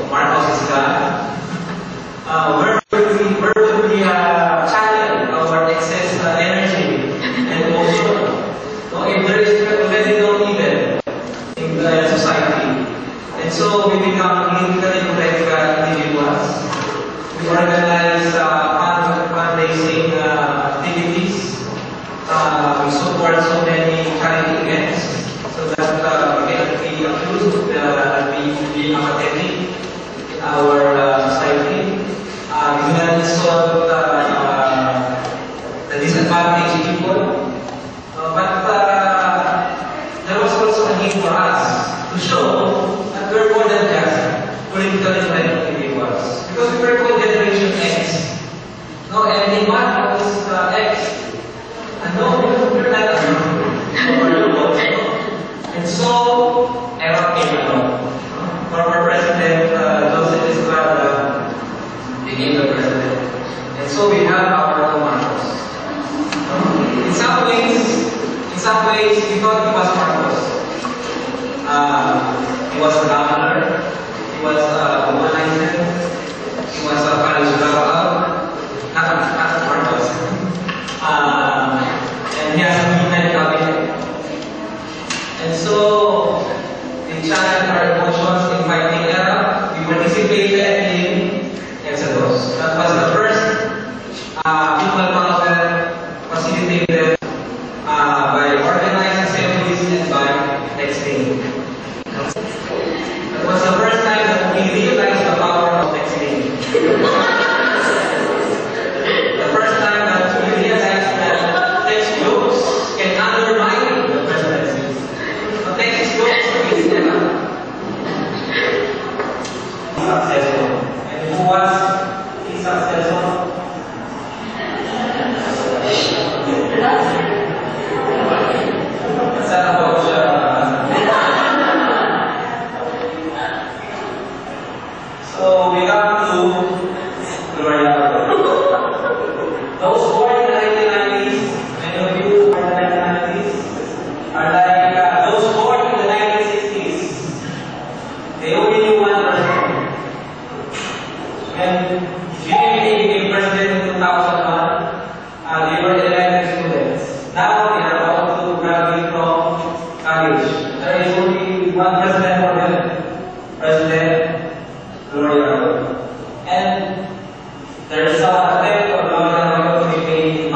Marcos is gone, where would we channel our excess energy and emotion? No, if there is already no evil in the society. And so we become politically correct individuals. We organize fundraising activities. We support so many charity events so that we can be accused of being apathetic in our society. We can solve the disadvantaged people. But there was also a need for us to show that we're more than just politically correct individuals. Because we were called Generation X. No, and in math was X. And no, we're not and so, era came along. Former President Joseph Estrada became the president. And so we have our commandos. In some ways, we thought he was Marcos. He was a governor, he was a womanizer, he was a college dropout, not Marcos. And he has a midnight cabinet. And so, we channeled our emotions in fighting era. We participated in Exodus. That was the first people power facilitated by organized assemblies and by texting. That was the first time that we realized the power of texting. The first time that we realized that text jokes can undermine the presidency. So text jokes is successful. And who was successful? So we come to Ryerson. Those born in the 1990s, many of you born in the 1990s, are like those born in the 1960s. They only knew one person. When Jimmy became president in 2001, they were elected students. Now they are about to graduate from college. There is only one president for them, President Ryerson. And there is an attempt of Kamalayan Filipino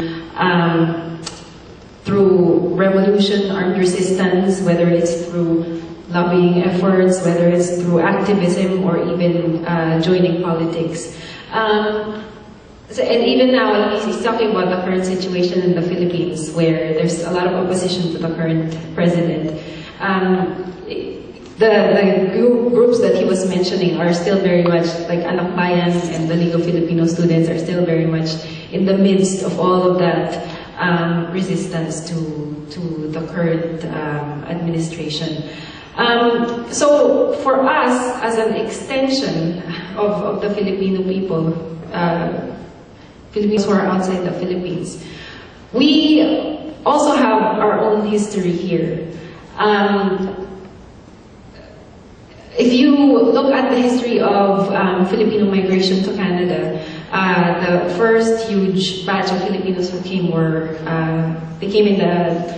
through revolution, armed resistance, whether it's through lobbying efforts, whether it's through activism or even joining politics. And even now, he's talking about the current situation in the Philippines, where there's a lot of opposition to the current president. The groups that he was mentioning are still very much, like Anak Bayan and the League of Filipino Students are still very much in the midst of all of that resistance to the current administration. So for us, as an extension of the Filipino people, Filipinos who are outside the Philippines, we also have our own history here. If you look at the history of Filipino migration to Canada, the first huge batch of Filipinos who came they came in the,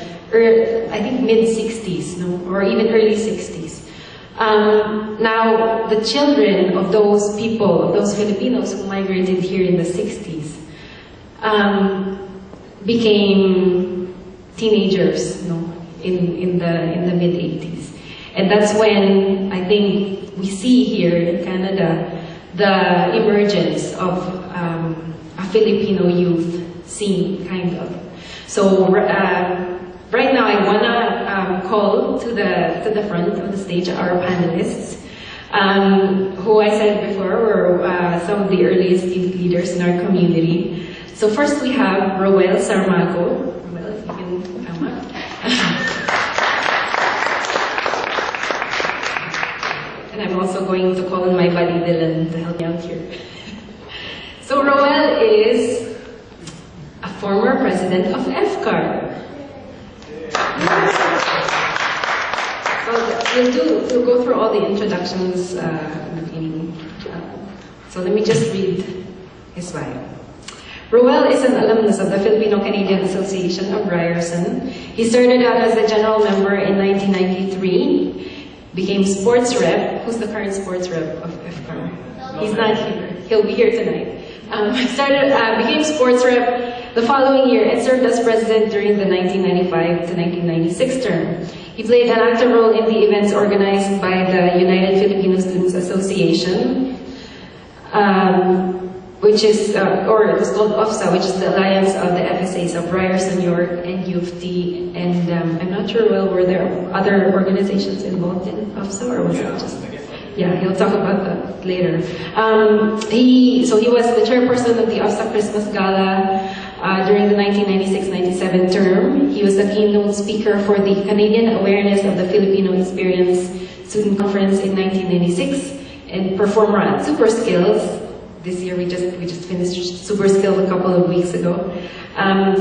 I think, mid-60s, no? Or even early 60s. Now, the children of those people, of those Filipinos who migrated here in the 60s, became teenagers, no? in the mid-80s. And that's when I think we see here in Canada the emergence of a Filipino youth scene, kind of. So right now I wanna call to the front of the stage our panelists, who I said before were some of the earliest youth leaders in our community. So first we have Roel Sarmago. Roel, if you can come up. And I'm also going to call on my buddy Dylan to help me out here. So Roel is a former president of FCAR. So We'll go through all the introductions. So let me just read his bio. Roel is an alumnus of the Filipino-Canadian Association of Ryerson. He started out as a general member in 1993, became sports rep. Who's the current sports rep of FCAR? He's not here. He'll be here tonight. Became sports rep the following year and served as president during the 1995 to 1996 term. He played an active role in the events organized by the United Filipino Students Association, which is, or it was called OFSA, which is the Alliance of the FSAs of Ryerson, York, and U of T. And I'm not sure, well, were there other organizations involved in OFSA, or was it just... Yeah, he'll talk about that later. He was the chairperson of the OFSA Christmas Gala during the 1996-97 term. He was the keynote speaker for the Canadian Awareness of the Filipino Experience Student Conference in 1996 and performer at Super Skills. This year we just finished Super Skills a couple of weeks ago.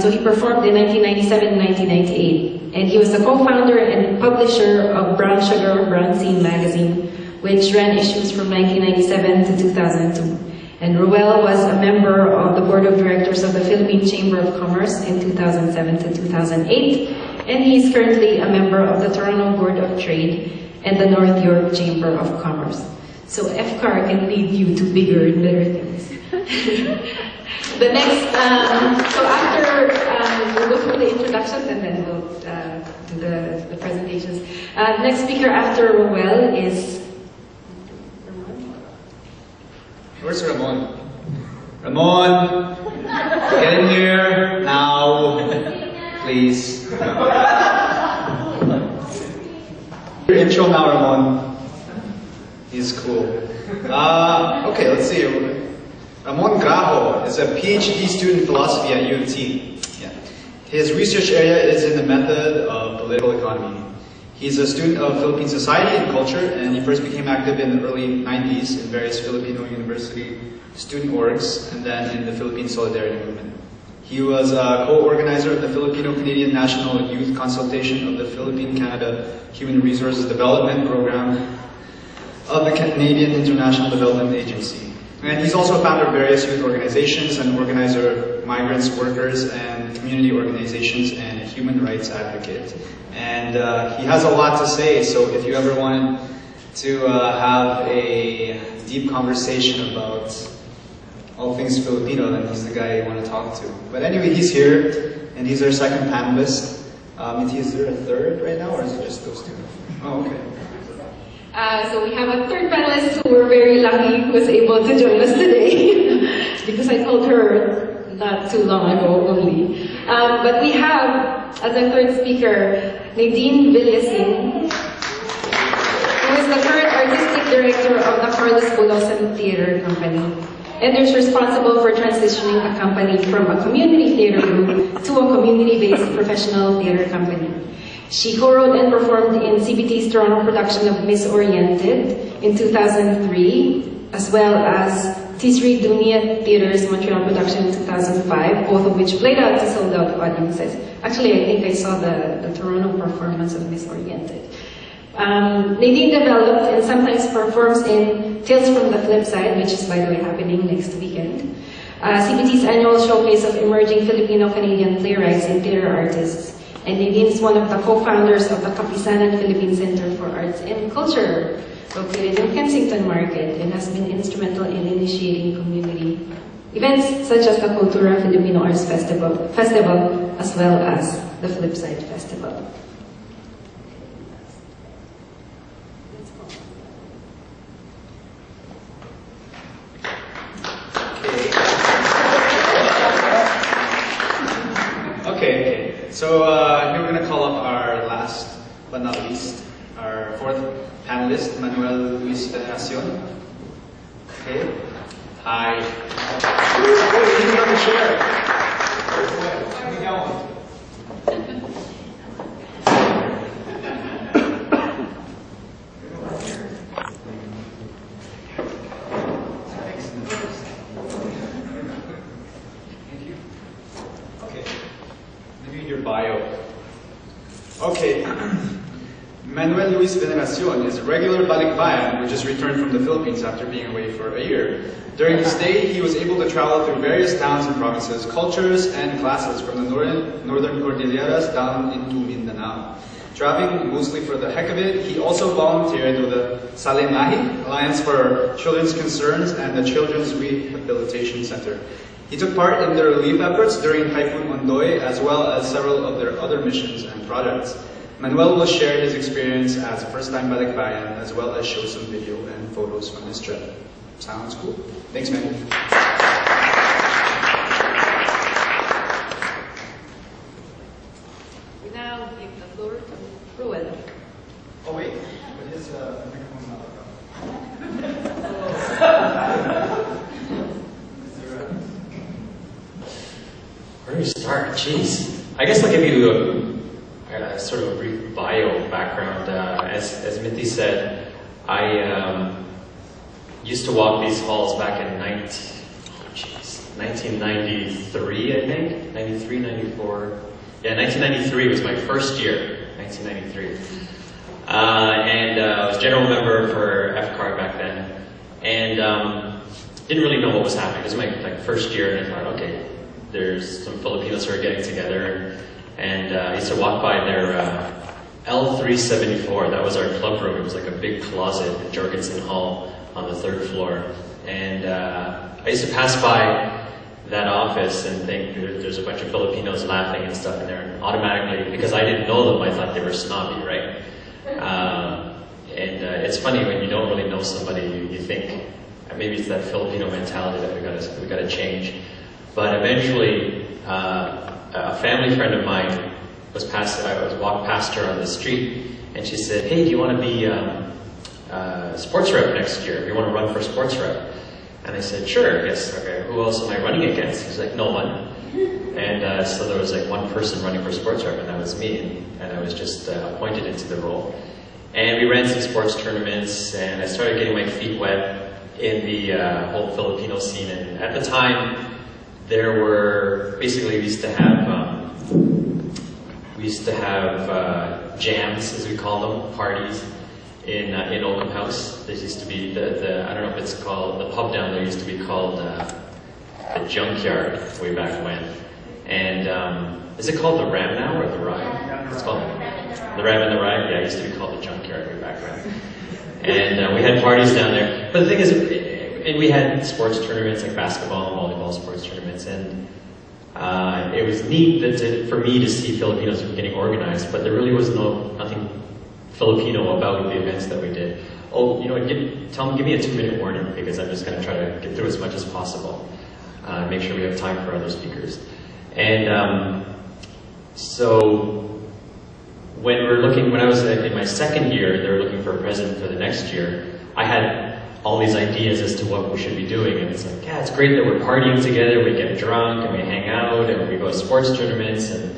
So he performed in 1997 and 1998. And he was the co-founder and publisher of Brown Sugar, Brown Scene magazine, which ran issues from 1997 to 2002. And Roel was a member of the board of directors of the Philippine Chamber of Commerce in 2007 to 2008. And he is currently a member of the Toronto Board of Trade and the North York Chamber of Commerce. So FCAR can lead you to bigger and better things. The next, so after we'll go through the introductions and then we'll do the presentations. Next speaker after Roel is Where's Ramon? Ramon, get in here now, please. Your intro now, Ramon. He's cool. Okay, let's see. Ramon Grajo is a PhD student in philosophy at U of T. Yeah. His research area is in the method of political economy. He's a student of Philippine society and culture, and he first became active in the early 90s in various Filipino university student orgs, and then in the Philippine Solidarity Movement. He was a co-organizer of the Filipino-Canadian National Youth Consultation of the Philippine-Canada Human Resources Development Program of the Canadian International Development Agency. And he's also a founder of various youth organizations and organizer of migrants, workers, and community organizations, and a human rights advocate. And he has a lot to say, so if you ever wanted to have a deep conversation about all things Filipino, then he's the guy you want to talk to. But anyway, he's here, and he's our second panelist. Is there a third right now, or is it just those two? Oh, okay. So we have a third panelist who we're very lucky was able to join us today because I told her not too long ago only. But we have, as a third speaker, Nadine Villasin, who is the current artistic director of the Carlos Bolosan Theater Company and is responsible for transitioning the company from a community theater group to a community-based professional theater company. She co-wrote and performed in CBT's Toronto production of Miss Oriented in 2003, as well as Tisri Dunia Theater's Montreal production in 2005, both of which played out to sold-out audiences. Actually, I think I saw the Toronto performance of Miss Oriented. Nadine developed and sometimes performs in Tales from the Flip Side, which is, by the way, happening next weekend. CBT's annual showcase of emerging Filipino-Canadian playwrights and theater artists. And Nadine is one of the co-founders of the Kapisanan Philippine Center for Arts and Culture, located in Kensington Market, and has been instrumental in initiating community events such as the Cultura Filipino Arts Festival, as well as the Flipside Festival. So here we're going to call up our last but not least, our fourth panelist, Manuel Luis Veneracion. Okay. Hi. Oh, you can have a chair. Let me go. Bio. Okay. Manuel Luis Veneracion is a regular balikbayan who just returned from the Philippines after being away for a year. During his stay, he was able to travel through various towns and provinces, cultures, and classes from the northern Cordilleras down into Mindanao. Traveling mostly for the heck of it, he also volunteered with the Salinahi Alliance for Children's Concerns and the Children's Rehabilitation Center. He took part in the relief efforts during Typhoon Ondoy, as well as several of their other missions and projects. Manuel will share his experience as a first-time balikbayan, as well as show some video and photos from his trip. Sounds cool. Thanks, man. We now give the floor to Ruel. Oh wait, but his microphone not Where do we start? Jeez. I guess I'll give you sort of a brief bio background. As Minty said, I used to walk these halls back in 1993, I think. 93, 94. Yeah, 1993 was my first year. 1993. I was general member for FCAR back then. And didn't really know what was happening. It was my first year, and I thought, okay, there's some Filipinos who are getting together. And I used to walk by their L374. That was our club room. It was like a big closet in Jorgensen Hall on the 3rd floor. And I used to pass by that office and think there's a bunch of Filipinos laughing and stuff in there. And automatically, because I didn't know them, I thought they were snobby, right? It's funny when you don't really know somebody, you think maybe it's that Filipino mentality that we got to change. But eventually, a family friend of mine I walked past her on the street, and she said, "Hey, do you want to be sports rep next year? Do you want to run for sports rep?" And I said, "Sure." Yes. Okay. Who else am I running against? She's like, "No one." And so there was like one person running for sports rep, and that was me. And I was just appointed into the role. And we ran some sports tournaments, and I started getting my feet wet in the whole Filipino scene. And at the time, there were basically we used to have jams, as we call them, parties in Oakham House. There used to be the I don't know if it's called the pub down there used to be called the Junkyard way back when. And is it called the Ram now or the Rye? It's called the Ram and the Rye. Yeah, it used to be called the Junkyard way back when. And we had parties down there. But the thing is, and we had sports tournaments like basketball and volleyball sports tournaments, and it was neat for me to see Filipinos getting organized, but there really was nothing Filipino about the events that we did. Oh, you know what, give me a 2-minute warning, because I'm just going to try to get through as much as possible. Make sure we have time for other speakers. And so when I was in my second year, they were looking for a president for the next year, I had all these ideas as to what we should be doing. And it's like, yeah, it's great that we're partying together, we get drunk, and we hang out, and we go to sports tournaments, and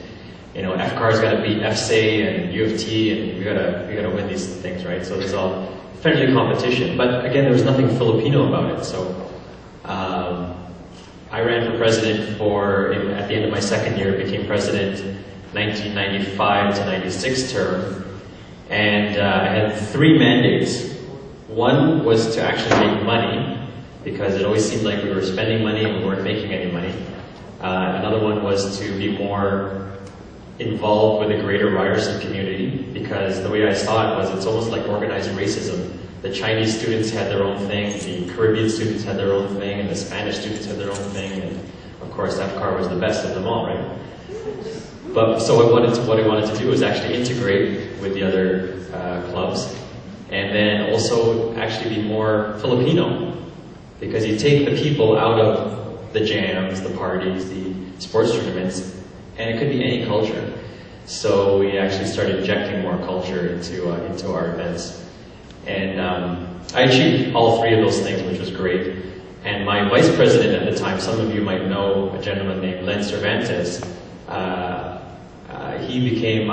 you know, FCAR's got to beat FSA and U of T, and we gotta win these things, right? So there's all friendly competition. But again, there was nothing Filipino about it. So I ran for president at the end of my second year, became president 1995 to 96 term, and I had 3 mandates. One was to actually make money, because it always seemed like we were spending money and we weren't making any money. Another one was to be more involved with the greater Ryerson community, because the way I saw it was it's almost like organized racism. The Chinese students had their own thing, the Caribbean students had their own thing, and the Spanish students had their own thing, and of course FCAR was the best of them all, right? But so what I wanted to do was actually integrate with the other clubs, and then also actually be more Filipino, because you take the people out of the jams, the parties, the sports tournaments, and it could be any culture. So we actually started injecting more culture into our events. And I achieved all 3 of those things, which was great. And my vice president at the time, some of you might know a gentleman named Len Cervantes.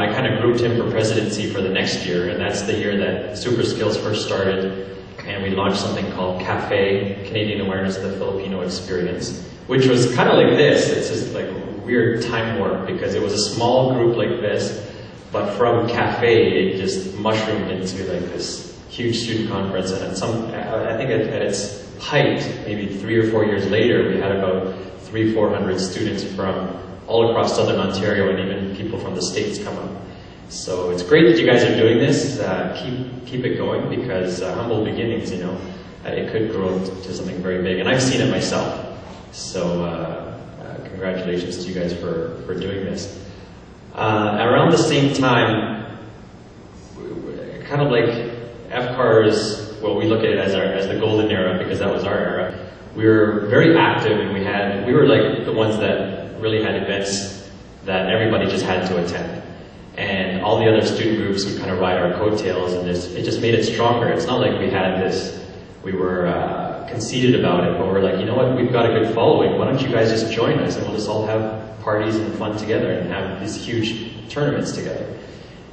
I kind of grouped him for presidency for the next year, and that's the year that Super Skills first started, and we launched something called CAFE, Canadian Awareness of the Filipino Experience, which was kind of like this. It's just like a weird time warp, because it was a small group like this, But from cafe, it just mushroomed into like this huge student conference. And I think at its height, maybe 3 or 4 years later, we had about 300-400 students from all across Southern Ontario, and even people from the States come up. So it's great that you guys are doing this. Keep it going, because humble beginnings, you know, it could grow to something very big. And I've seen it myself. So congratulations to you guys for doing this. Around the same time, kind of like FCAR's, well, we look at it as the golden era, because that was our era. We were very active, and we were like the ones that really had events that everybody just had to attend. And all the other student groups would kind of ride our coattails, and it just made it stronger. It's not like we were conceited about it, but we're like, you know what, we've got a good following. Why don't you guys just join us, and we'll just all have parties and fun together and have these huge tournaments together.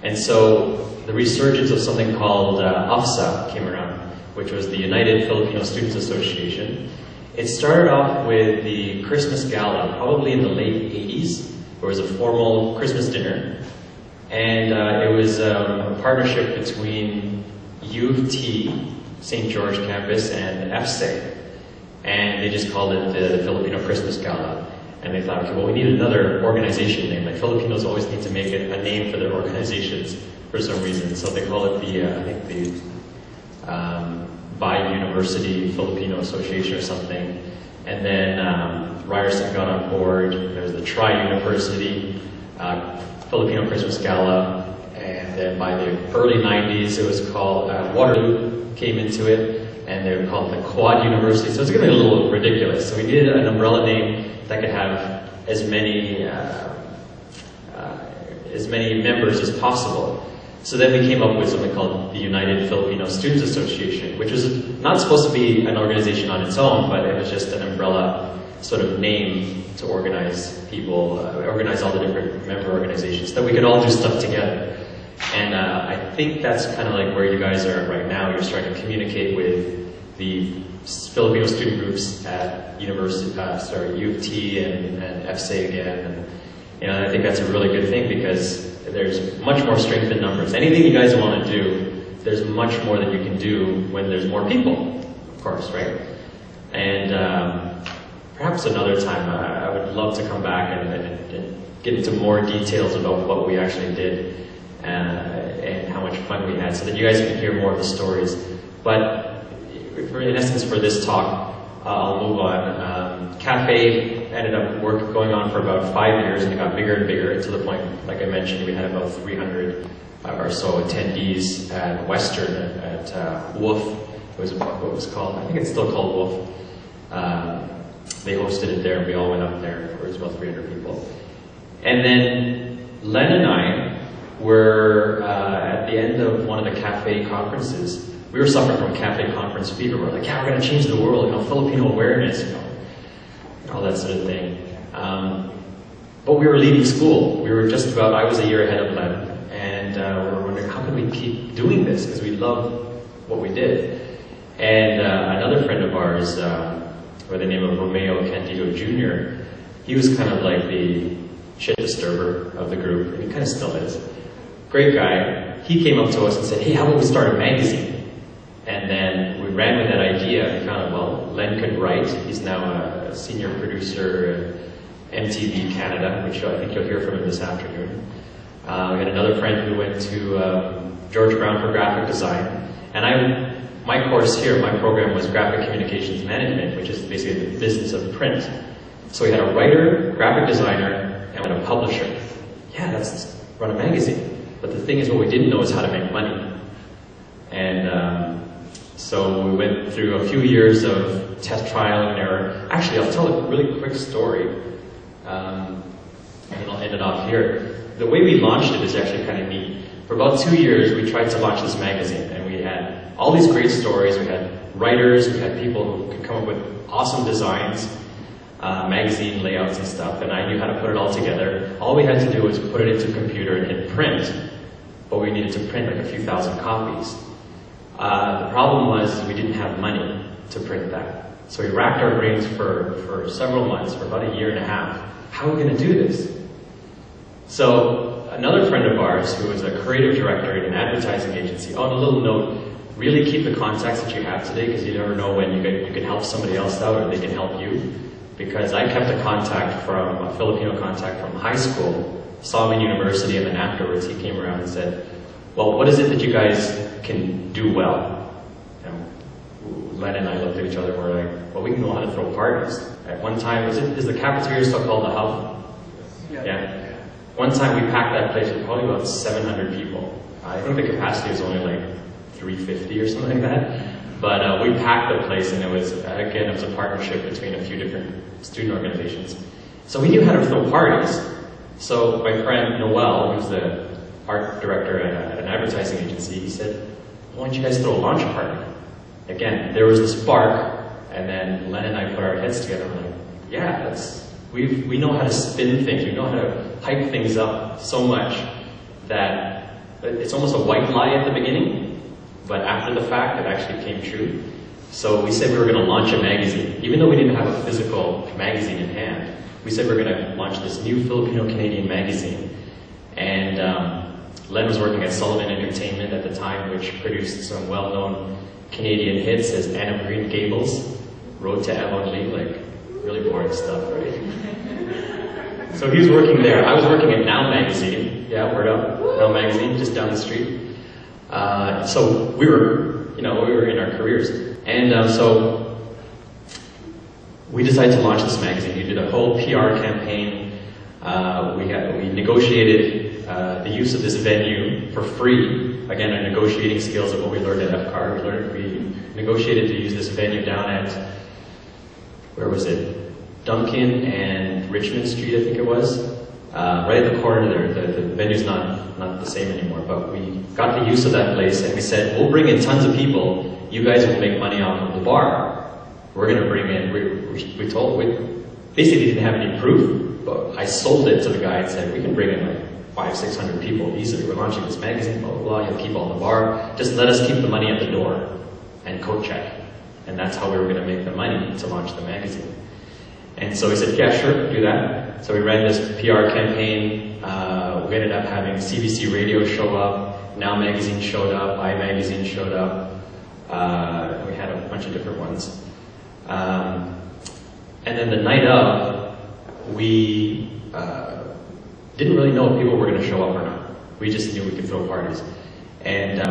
And so the resurgence of something called UFSA came around, which was the United Filipino Students Association. It started off with the Christmas Gala, probably in the late 80s. There was a formal Christmas dinner, and it was a partnership between U of T, St. George campus, and FSA. And they just called it the Filipino Christmas Gala. And they thought, okay, well, we need another organization name. Like, Filipinos always need to make it a name for their organizations for some reason. So they call it I think the Bi-University Filipino Association or something. And then Ryerson got on board. There was the Tri-University Filipino Christmas Gala. And then by the early 90s, it was called Waterloo came into it. And they were called the Quad University. So it's going to be a little ridiculous. So we needed an umbrella name that could have as many members as possible. So then we came up with something called the United Filipino Students Association, which was not supposed to be an organization on its own, but it was just an umbrella sort of name to organize people, organize all the different member organizations, so that we could all do stuff together. And I think that's kind of like where you guys are right now. You're starting to communicate with the Filipino student groups at U of T and FSA again. And, you know, I think that's a really good thing, because there's much more strength in numbers. Anything you guys want to do, there's much more that you can do when there's more people, of course, right? And perhaps another time, I would love to come back and get into more details about what we actually did and how much fun we had, so that you guys can hear more of the stories. But in essence, for this talk, I'll move on. Cafe ended up going on for about 5 years, and it got bigger and bigger, to the point, like I mentioned, we had about 300 or so attendees at Western, at Wolf. It was what it was called. I think it's still called Wolf. They hosted it there, and we all went up there. It was about 300 people. And then Len and I were at the end of one of the cafe conferences. We were suffering from cafe conference fever. We're like, yeah, we're going to change the world, you know, Filipino awareness, you know, all that sort of thing. But we were leaving school. We were just about, I was a year ahead of Len, and we were wondering, how can we keep doing this? Because we love what we did. And another friend of ours, by the name of Romeo Candido Jr., he was kind of like the shit disturber of the group, and he kind of still is. Great guy. He came up to us and said, hey, how about we start a magazine? And then we ran with that idea. We found, well, Len could write. He's now a senior producer at MTV Canada, which I think you'll hear from him this afternoon. We had another friend who went to George Brown for graphic design. And my course here, my program was graphic communications management, which is basically the business of print. So we had a writer, graphic designer, and a publisher. Yeah, let's run a magazine. But the thing is, what we didn't know is how to make money. And so we went through a few years of test, trial, and error. Actually, I'll tell a really quick story, and I'll end it off here. The way we launched it is actually kind of neat. For about 2 years, we tried to launch this magazine, and we had all these great stories. We had writers, we had people who could come up with awesome designs, magazine layouts and stuff, and I knew how to put it all together. All we had to do was put it into a computer and hit print, but we needed to print like a few thousand copies. The problem was we didn't have money to print that. So we racked our brains for several months, for about a year and a half. How are we going to do this? So another friend of ours who was a creative director in an advertising agency, on a little note, really keep the contacts that you have today, because you never know when you can help somebody else out or they can help you. Because I kept a Filipino contact from high school, saw him in university, and then afterwards he came around and said, well, what is it that you guys can do well? And Len and I looked at each other and we're like, well, we know how to throw parties. At one time, is the cafeteria still called the Hub? Yeah. One time we packed that place with probably about 700 people. I think the capacity was only like 350 or something like that. But we packed the place, and it was a partnership between a few different student organizations. So we knew how to throw parties. So my friend Noel, who's the art director at an advertising agency, he said, why don't you guys throw a launch party? Again, there was the spark, and then Len and I put our heads together and we're like, yeah, we know how to spin things, we know how to hype things up so much that it's almost a white lie at the beginning, but after the fact, it actually came true. So we said we were going to launch a magazine. Even though we didn't have a physical magazine in hand, we said we were going to launch this new Filipino-Canadian magazine. And Len was working at Sullivan Entertainment at the time, which produced some well-known Canadian hits as Anne of Green Gables, Road to Avonlea, like really boring stuff, right? So he was working there. I was working at Now Magazine. Yeah, word up. Now Magazine, just down the street. So we were in our careers. And so we decided to launch this magazine. We did a whole PR campaign. We negotiated the use of this venue for free. Again, our negotiating skills of what we learned at FCAR. We negotiated to use this venue down at, where was it? Duncan and Richmond Street, I think it was. Right at the corner there. The venue's not the same anymore, but we got the use of that place and we said, we'll bring in tons of people. You guys will make money off of the bar. We're going to bring in, we basically didn't have any proof, but I sold it to the guy and said, we can bring in like 500-600 people easily. We're launching this magazine, blah, blah, blah. You'll keep all the bar. Just let us keep the money at the door and coat check. And that's how we were going to make the money to launch the magazine. And so we said, yeah, sure, do that. So we ran this PR campaign. We ended up having CBC Radio show up. Now Magazine showed up. iMagazine showed up. We had a bunch of different ones. And then the night of, we didn't really know if people were going to show up or not. We just knew we could throw parties. And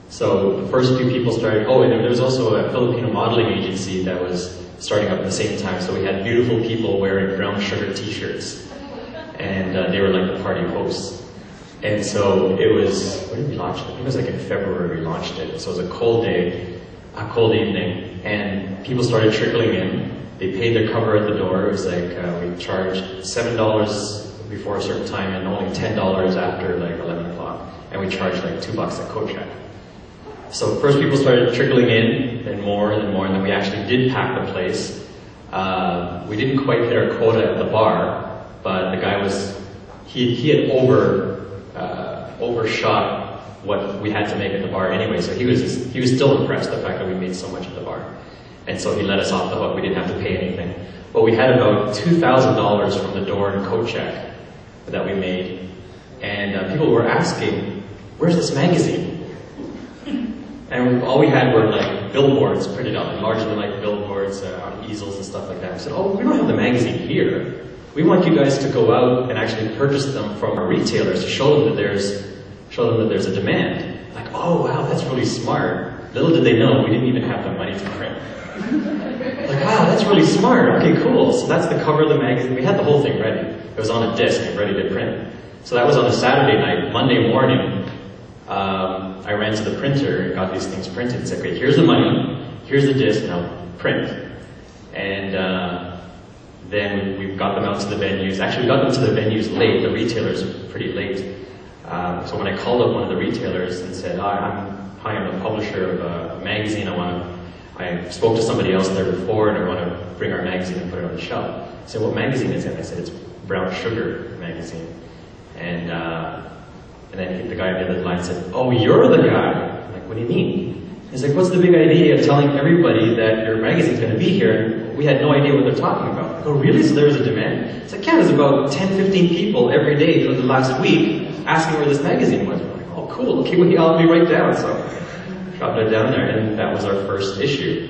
so the first few people started, and there was also a Filipino modeling agency that was starting up at the same time. So we had beautiful people wearing brown sugar t-shirts. And they were like the party hosts. And so it was, when did we launch it? I think it was like in February we launched it. So it was a cold day, a cold evening, and people started trickling in. They paid their cover at the door. It was like, we charged $7 before a certain time and only $10 after like 11 o'clock. And we charged like $2 at coat check. So first people started trickling in, then more, and then we actually did pack the place. We didn't quite hit our quota at the bar, but the guy he had overshot what we had to make at the bar anyway, so he was still impressed the fact that we made so much at the bar. And so he let us off the hook. We didn't have to pay anything. But we had about $2,000 from the door in coat check that we made. And people were asking, where's this magazine? And all we had were like billboards printed out, largely like billboards on easels and stuff like that. We said, we don't have the magazine here. We want you guys to go out and actually purchase them from our retailers to show them that there's a demand. Like, oh wow, that's really smart. Little did they know we didn't even have the money to print. Like, wow, that's really smart. Okay, cool. So that's the cover of the magazine. We had the whole thing ready. It was on a disc and ready to print. So that was on a Saturday night. Monday morning, I ran to the printer and got these things printed and said, okay, here's the money, here's the disc, now print. And then we got them out to the venues. Actually, we got them to the venues late. The retailers were pretty late. So when I called up one of the retailers and said, I'm the publisher of a magazine, I spoke to somebody else there before and I want to bring our magazine and put it on the shelf. I said, what magazine is it? I said, it's Brown Sugar magazine. And then the guy on the other line said, oh, you're the guy. I'm like, what do you mean? He's like, what's the big idea of telling everybody that your magazine's going to be here? We had no idea what they're talking about. I go, really? So there was a demand? It's like, yeah, there's about 10, 15 people every day for the last week asking where this magazine was. We're like, oh, cool. Okay, well, I'll be right down. So dropped it down there, and that was our first issue.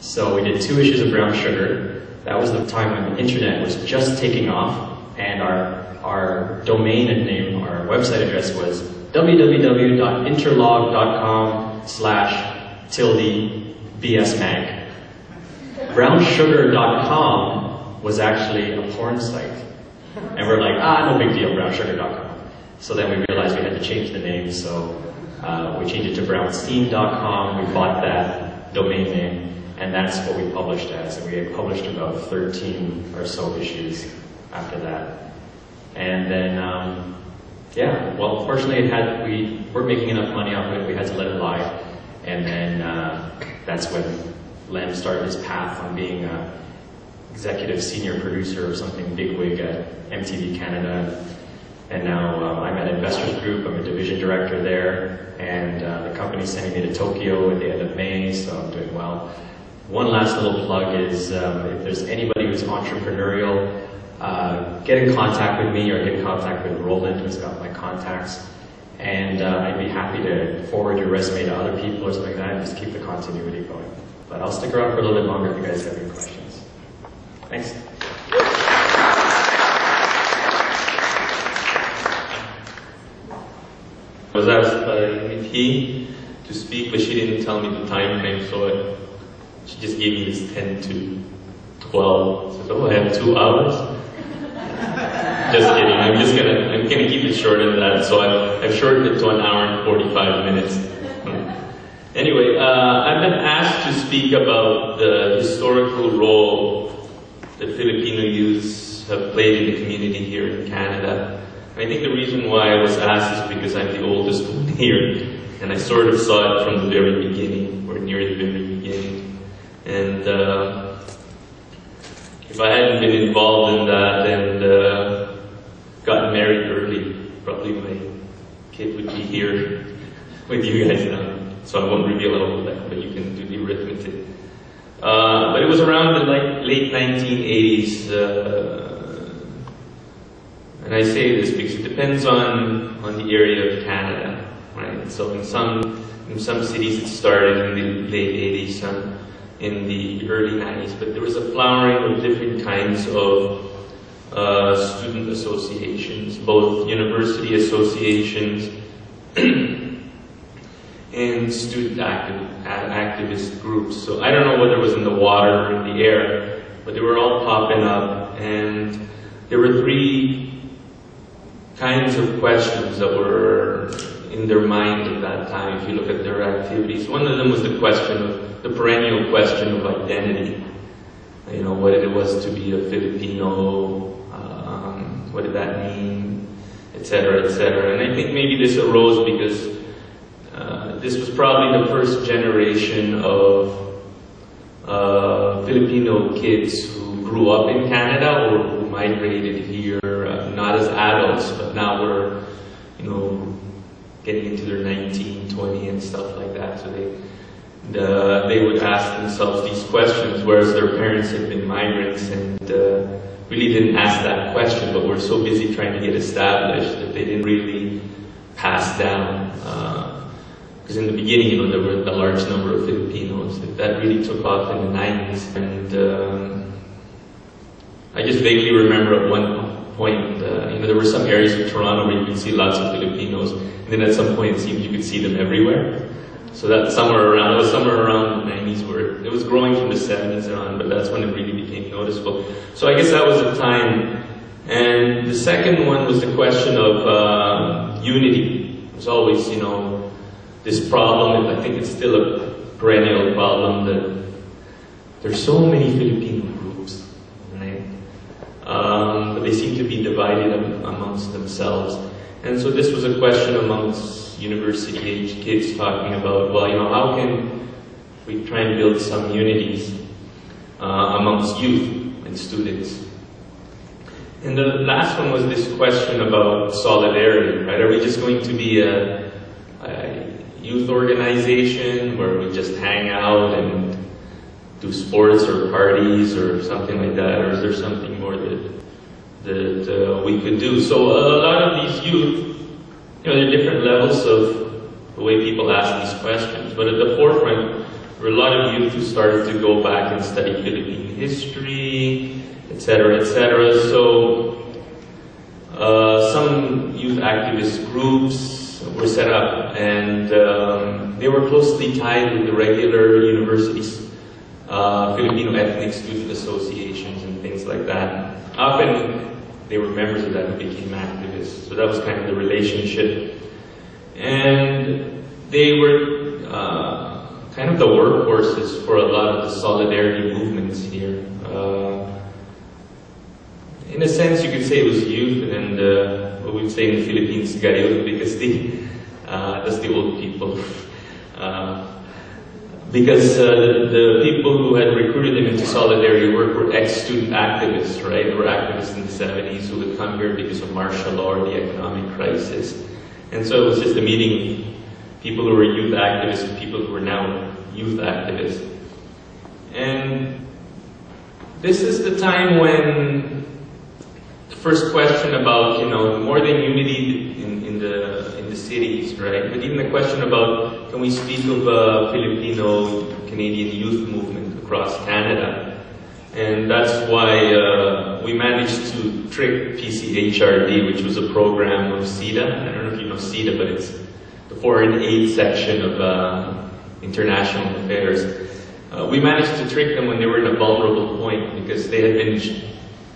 So we did 2 issues of Brown Sugar. That was the time when the internet was just taking off, and our domain name, our website address was www.interlog.com/BSMag. Brownsugar.com was actually a porn site. And we're like, no big deal, brownsugar.com. So then we realized we had to change the name, so we changed it to brownstein.com. We bought that domain name, and that's what we published as. And we had published about 13 or so issues after that. And then, well, fortunately we weren't making enough money off of it. We had to let it lie. And then that's when Lem started his path on being an executive senior producer or something bigwig at MTV Canada. And now I'm at Investors Group. I'm a division director there. And the company's sending me to Tokyo at the end of May, so I'm doing well. One last little plug is if there's anybody who's entrepreneurial, get in contact with me or get in contact with Roland, who's got my contacts. And I'd be happy to forward your resume to other people or something like that and just keep the continuity going. But I'll stick around for a little bit longer if you guys have any questions. Thanks. I was asked by Mithi to speak, but she didn't tell me the time frame, so she just gave me this 10 to 12. So, oh, I have 2 hours? Just kidding, I'm gonna keep it shorter than that, so I've shortened it to 1 hour and 45 minutes. Anyway, I've been asked to speak about the historical role that Filipino youths have played in the community here in Canada. I think the reason why I was asked is because I'm the oldest one here, and I sort of saw it from the very beginning, or near the very beginning. And if I hadn't been involved in that and gotten married early, probably my kid would be here with you guys now. So I won't reveal all of that, but you can do the arithmetic. But it was around the late 1980s. And I say this because it depends on the area of Canada, right? So in some cities it started in the late 80s, some in the early 90s, but there was a flowering of different kinds of student associations, both university associations and student activist groups. So I don't know whether it was in the water or in the air, but they were all popping up, and there were 3 kinds of questions that were in their mind at that time, if you look at their activities. One of them was the perennial question of identity. You know, what it was to be a Filipino, what did that mean, etc., etc. And I think maybe this arose because this was probably the first generation of Filipino kids who grew up in Canada or who migrated here, not as adults, but now were, getting into their 19, 20 and stuff like that. So they would ask themselves these questions, whereas their parents had been migrants and really didn't ask that question, but were so busy trying to get established that they didn't really pass down. Because in the beginning, there were a large number of Filipinos. That really took off in the 90s. And I just vaguely remember at one point, there were some areas of Toronto where you could see lots of Filipinos. And then at some point, it seemed you could see them everywhere. So that it was somewhere around the 90s where it was growing from the 70s on, but that's when it really became noticeable. So I guess that was the time. And the second one was the question of unity. It was always, this problem, and I think it's still a perennial problem, that there's so many Filipino groups, right? But they seem to be divided amongst themselves. And so this was a question amongst university-age kids talking about, well, how can we try and build some unities amongst youth and students? And the last one was this question about solidarity, right? Are we just going to be youth organization where we just hang out and do sports or parties or something like that, or is there something more that we could do? So a lot of these youth, there are different levels of the way people ask these questions, but at the forefront were a lot of youth who started to go back and study Philippine history, etc., etc. So some youth activist groups were set up, and they were closely tied with the regular universities, Filipino ethnic student associations and things like that. Often they were members of that who became activists, so that was kind of the relationship. And they were kind of the workhorses for a lot of the solidarity movements here. In a sense, you could say it was youth, and what we'd say in the Philippines, gayon, because that's the old people. Because the people who had recruited them into solidarity work were ex-student activists, right? They were activists in the 70s who would come here because of martial law or the economic crisis. And so it was just a meeting of people who were youth activists and people who were now youth activists. And this is the time when the first question about, more than unity in the cities, right? But even the question about, can we speak of a Filipino-Canadian youth movement across Canada? And that's why we managed to trick PCHRD, which was a program of CIDA. I don't know if you know CIDA, but it's the Foreign Aid section of International Affairs. We managed to trick them when they were in a vulnerable point because they had been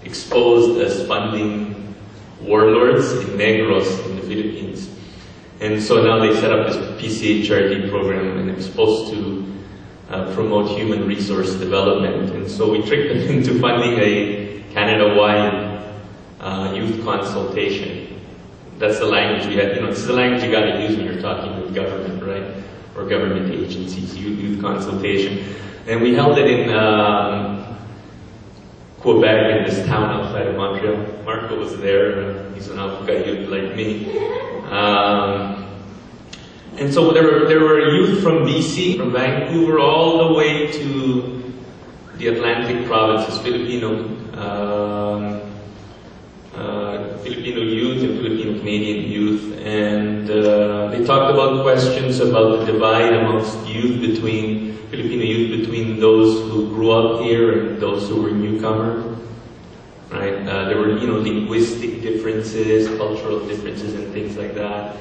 exposed as funding warlords in Negros in the Philippines. And so now they set up this PCHRD program, and it's supposed to promote human resource development. And so we tricked them into funding a Canada-wide youth consultation. That's the language we had. This is the language you got to use when you're talking with government, right? Or government agencies, youth consultation. And we held it in Quebec, in this town outside of Montreal. Marco was there. He's an Alpha youth like me. And so there were youth from BC, from Vancouver, all the way to the Atlantic provinces, Filipino youth and Filipino Canadian youth, and they talked about questions about the divide amongst Filipino youth between those who grew up here and those who were newcomers. Right? There were linguistic differences, cultural differences, and things like that.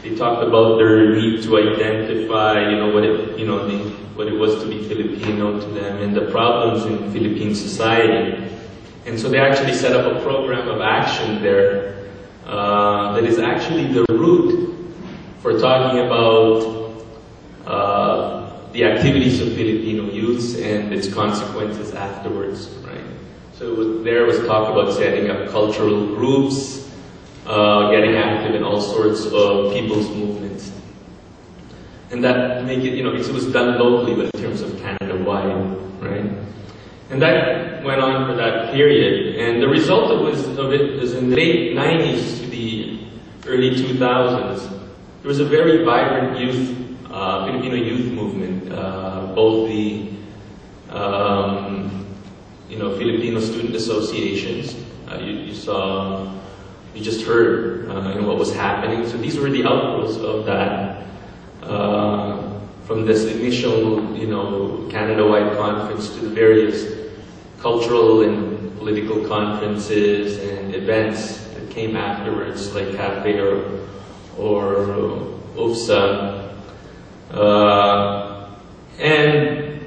They talked about their need to identify, what it was to be Filipino to them, and the problems in Philippine society. And so they actually set up a program of action there that is actually the root for talking about the activities of Filipino youths and its consequences afterwards, right? So there was talk about setting up cultural groups, getting active in all sorts of people's movements. And that make it, because it was done locally, but in terms of Canada-wide, right? And that went on for that period. And the result of it was in the late 90s to the early 2000s, there was a very vibrant Filipino youth movement. Both the Filipino student associations, you just heard what was happening. So these were the outgrowths of that. From this initial, Canada-wide conference to the various cultural and political conferences and events that came afterwards, like Cafe or UFSA. And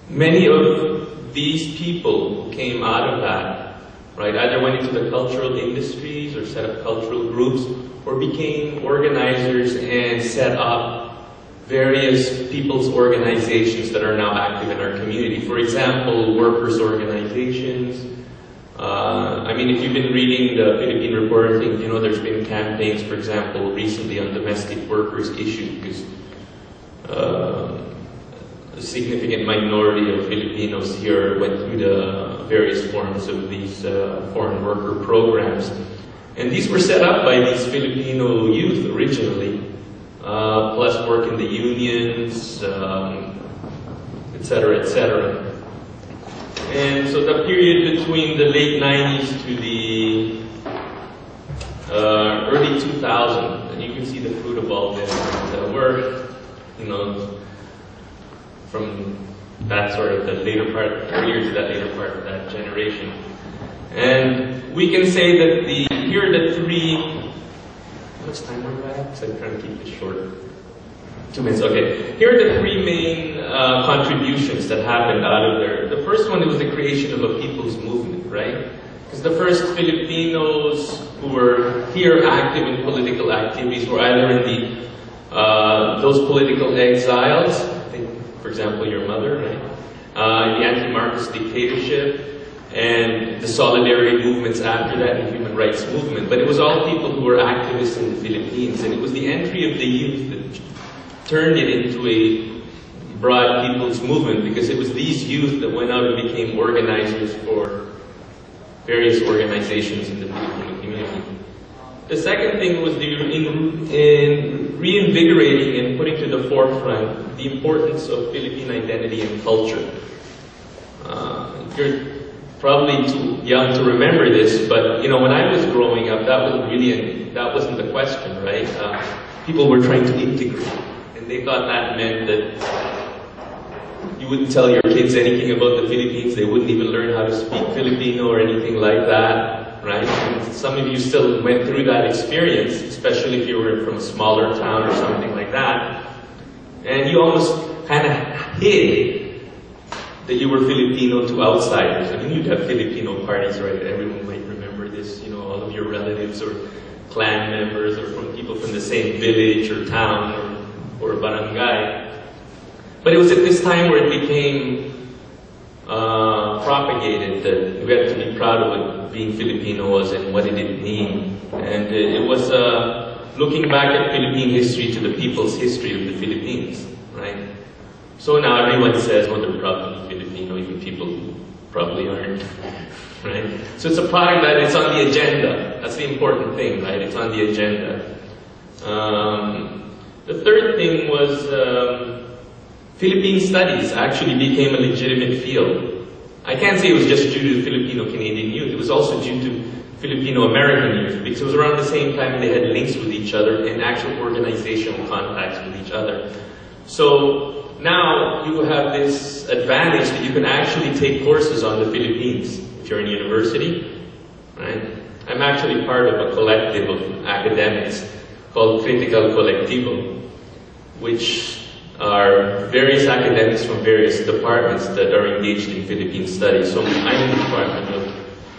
many of these people who came out of that, right, either went into the cultural industries or set up cultural groups or became organizers and set up various people's organizations that are now active in our community. For example, workers' organizations. If you've been reading the Philippine reporting, there's been campaigns, for example, recently on domestic workers issue because a significant minority of Filipinos here went through the various forms of these foreign worker programs. And these were set up by these Filipino youth originally. plus work in the unions, etc., etc. And so the period between the late 90s to the early 2000s, and you can see the fruit of all this. We're, you know, from that sort of the later part, earlier to that later part of that generation. And we can say that here are the three, how much time are we at? Because I'm trying to keep this short. 2 minutes, okay. Here are the three main contributions that happened out of there. The first one was the creation of a people's movement, right? Because the first Filipinos who were here active in political activities were either in the those political exiles, I think, for example, your mother, right? The anti-Marcos dictatorship, and the solidarity movements after that, the human rights movement. But it was all people who were activists in the Philippines, and it was the entry of the youth that turned it into a broad people's movement, because it was these youth that went out and became organizers for various organizations in the Filipino community. The second thing was in reinvigorating and putting to the forefront the importance of Philippine identity and culture. You're probably too young to remember this, but you know, when I was growing up, that wasn't the question, right? People were trying to integrate, and they thought that meant that you wouldn't tell your kids anything about the Philippines. They wouldn't even learn how to speak Filipino or anything like that, right? And some of you still went through that experience, especially if you were from a smaller town or something like that. And you almost kind of hid that you were Filipino to outsiders. I mean, you'd have Filipino parties, right? Everyone might remember this, you know, all of your relatives or clan members or from people from the same village or town or barangay. But it was at this time where it became propagated that we had to be proud of what being Filipino was and what it did mean. And it was looking back at Philippine history to the people's history of the Philippines, right? So now everyone says, well, they're proud to be Filipino, even people who probably aren't, right? So it's a product that it's on the agenda. That's the important thing, right? It's on the agenda. The third thing was Philippine studies actually became a legitimate field. I can't say it was just due to Filipino-Canadian youth. It was also due to Filipino-American youth, because it was around the same time they had links with each other and actual organizational contacts with each other. So now you have this advantage that you can actually take courses on the Philippines if you're in university, right? I'm actually part of a collective of academics called Critical Colectivo, which are various academics from various departments that are engaged in Philippine studies. So I'm in the Department of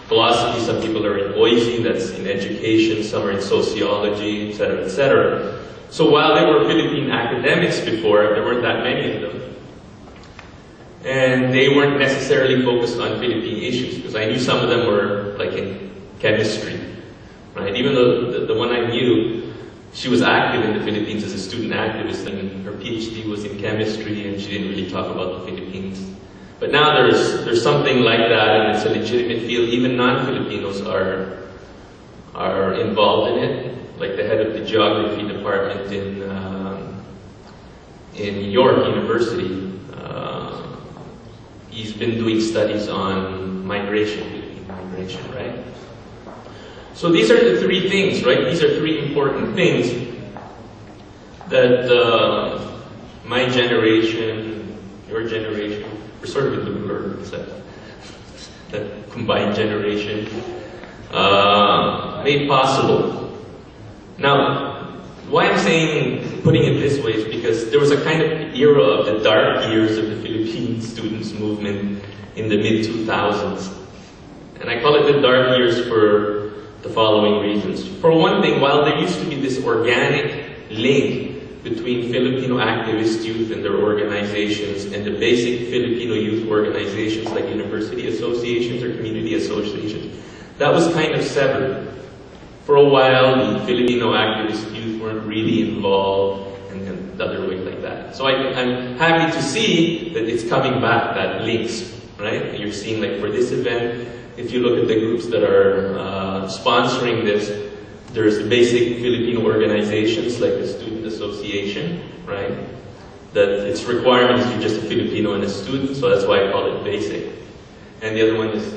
Philosophy, some people are in OISI, that's in education, some are in sociology, etc., etc. So while there were Philippine academics before, there weren't that many of them. And they weren't necessarily focused on Philippine issues, because I knew some of them were like in chemistry, right? Even though the one I knew, she was active in the Philippines as a student activist, and her PhD was in chemistry, and she didn't really talk about the Philippines. But now there's something like that, and it's a legitimate field. Even non-Filipinos are involved in it, like the head of the geography department in York University. He's been doing studies on migration, right? So these are the three things, right? These are three important things that my generation, your generation, we're sort of in the blur, except that combined generation, made possible. Now, why I'm saying, putting it this way, is because there was a kind of era of the dark years of the Philippine students movement in the mid-2000s. And I call it the dark years for the following reasons. For one thing, while there used to be this organic link between Filipino activist youth and their organizations and the basic Filipino youth organizations like university associations or community associations, that was kind of severed. For a while, the Filipino activist youth weren't really involved, and the other way like that. So I'm happy to see that it's coming back, that links, right? You're seeing, like, for this event, if you look at the groups that are sponsoring this, there's the basic Filipino organizations like the Student Association, association, right? That its requirement is you're just a Filipino and a student, so that's why I call it basic. And the other one is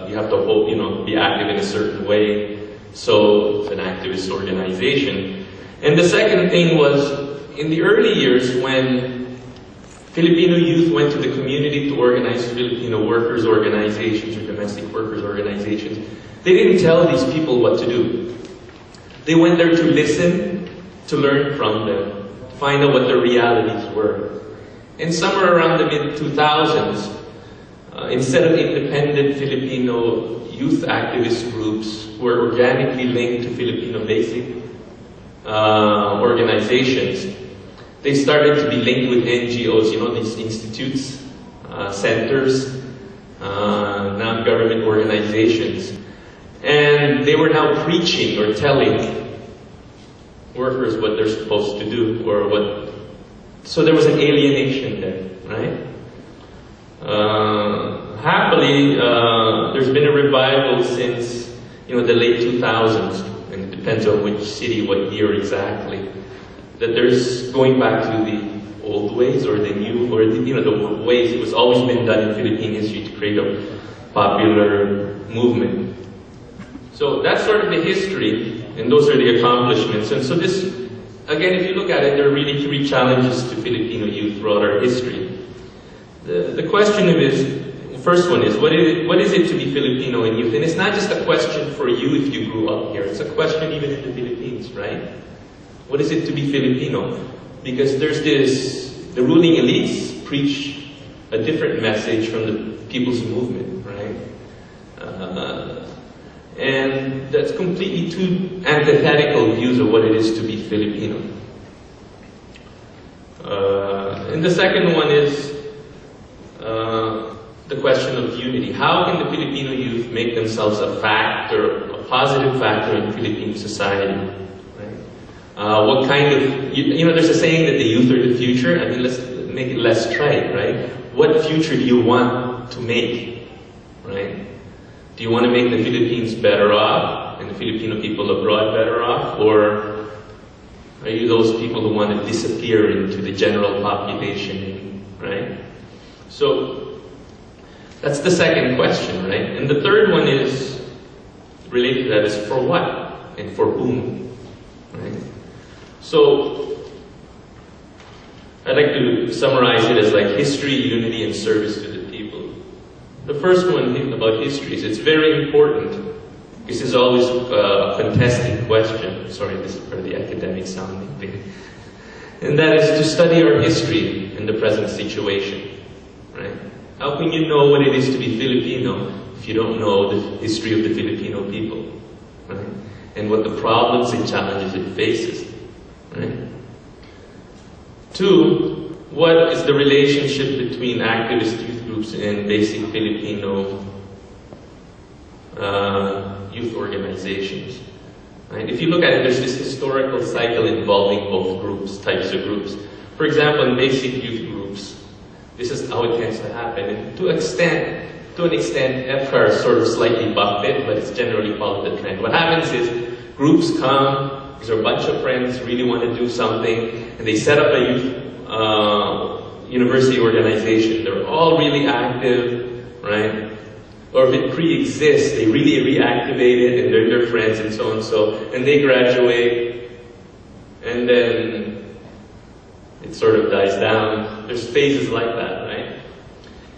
you have to hold, be active in a certain way, so it's an activist organization. And the second thing was, in the early years when Filipino youth went to the community to organize Filipino workers' organizations or domestic workers' organizations, they didn't tell these people what to do. They went there to listen, to learn from them, to find out what their realities were. And somewhere around the mid-2000s, instead of independent Filipino youth activist groups who were organically linked to Filipino basic organizations, they started to be linked with NGOs, these institutes, centers, non-government organizations. And they were now preaching or telling workers what they're supposed to do, or what. So there was an alienation there, right? Happily, there's been a revival since the late 2000s, and it depends on which city, what year exactly, that there's going back to the old ways or the new, or the ways it was always been done in Philippine history to create a popular movement. So that's sort of the history, and those are the accomplishments. And so this, again, if you look at it, there are really three challenges to Filipino youth throughout our history. The question the first one is, what is it to be Filipino in youth? And it's not just a question for you if you grew up here, it's a question even in the Philippines, right? What is it to be Filipino? Because there's the ruling elites preach a different message from the people's movement, right? And that's completely two antithetical views of what it is to be Filipino. And the second one is the question of unity. How can the Filipino youth make themselves a factor, a positive factor in Philippine society? Right? What kind of, there's a saying that the youth are the future. I mean, let's make it less trite, right? What future do you want to make, right? Do you want to make the Philippines better off and the Filipino people abroad better off? Or are you those people who want to disappear into the general population, right? So that's the second question, right? And the third one is related to that is for what and for whom, right? So I'd like to summarize it as like history, unity, and service to the people. The first one about history is it's very important. This is always a contested question. Sorry, this is for the academic sounding thing. And that is to study our history in the present situation, right? How can you know what it is to be Filipino if you don't know the history of the Filipino people, right? And what the problems and challenges it faces, right? Two, what is the relationship between activist youth groups and basic Filipino youth organizations? Right? If you look at it, there's this historical cycle involving both types of groups. For example, in basic youth groups, this is how it tends to happen. And to an extent, FCAR sort of slightly bucked it, but it's generally followed the trend. What happens is groups come, these are a bunch of friends, really want to do something, and they set up a youth university organization. They're all really active, right? Or if it pre-exists, they really reactivate it, and they're their friends, and so and so, and they graduate, and then it sort of dies down. There's phases like that, right?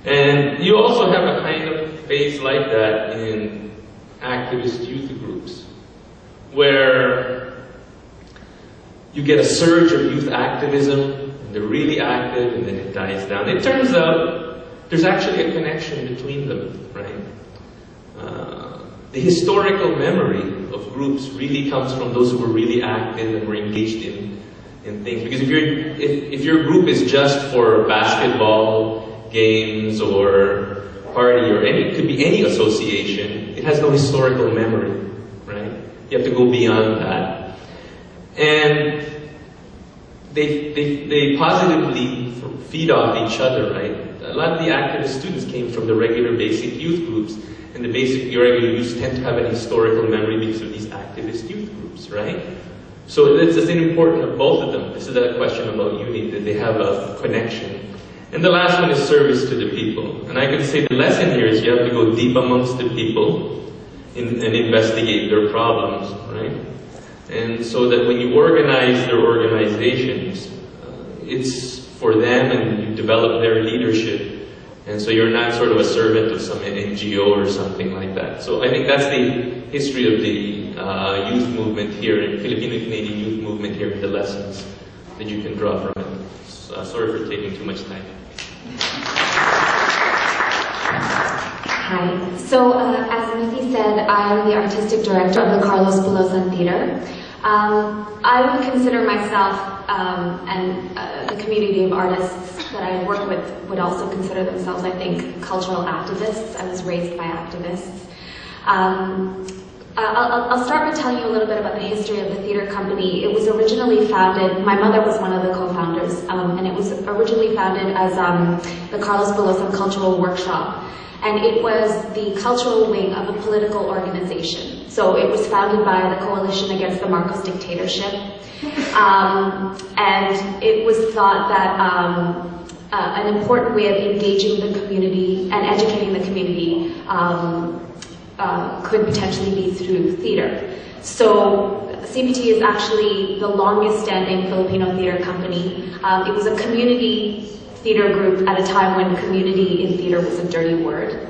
And you also have a kind of phase like that in activist youth groups, where you get a surge of youth activism, and they're really active, and then it dies down. It turns out there's actually a connection between them, right? The historical memory of groups really comes from those who were really active and were engaged in things. Because if your group is just for basketball games or party or it could be any association, it has no historical memory, right? You have to go beyond that. And they positively feed off each other, right? A lot of the activist students came from the regular basic youth groups, and the basic regular youth tend to have an historical memory because of these activist youth groups, right? So it's important of both of them. This is a question about unity, that they have a connection. And the last one is service to the people. And I can say the lesson here is you have to go deep amongst the people and investigate their problems, right? And so that when you organize their organizations, it's for them and you develop their leadership. And so you're not sort of a servant of some NGO or something like that. So I think that's the history of the youth movement here, in Filipino-Canadian youth movement here, and the lessons that you can draw from it. So, sorry for taking too much time. Hi. So, as Mithi said, I am the artistic director of the Carlos Bulosan Theater. I would consider myself, and the community of artists that I work with would also consider themselves, I think, cultural activists. I was raised by activists. I'll start by telling you a little bit about the history of the theater company. It was originally founded, my mother was one of the co-founders, and it was originally founded as the Carlos Bulosan Cultural Workshop. And it was the cultural wing of a political organization. So it was founded by the Coalition Against the Marcos Dictatorship. And it was thought that an important way of engaging the community and educating the community could potentially be through theater. So CBT is actually the longest standing Filipino theater company. It was a community theater group at a time when community in theater was a dirty word.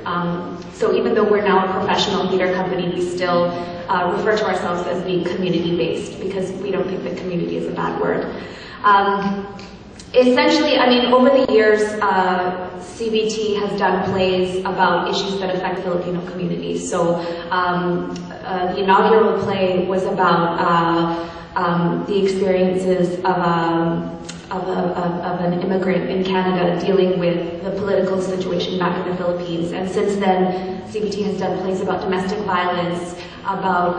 So even though we're now a professional theater company, we still refer to ourselves as being community-based because we don't think that community is a bad word. Essentially, I mean, over the years, CBT has done plays about issues that affect Filipino communities. So the inaugural play was about the experiences of an immigrant in Canada dealing with the political situation back in the Philippines. And since then, CBT has done plays about domestic violence, about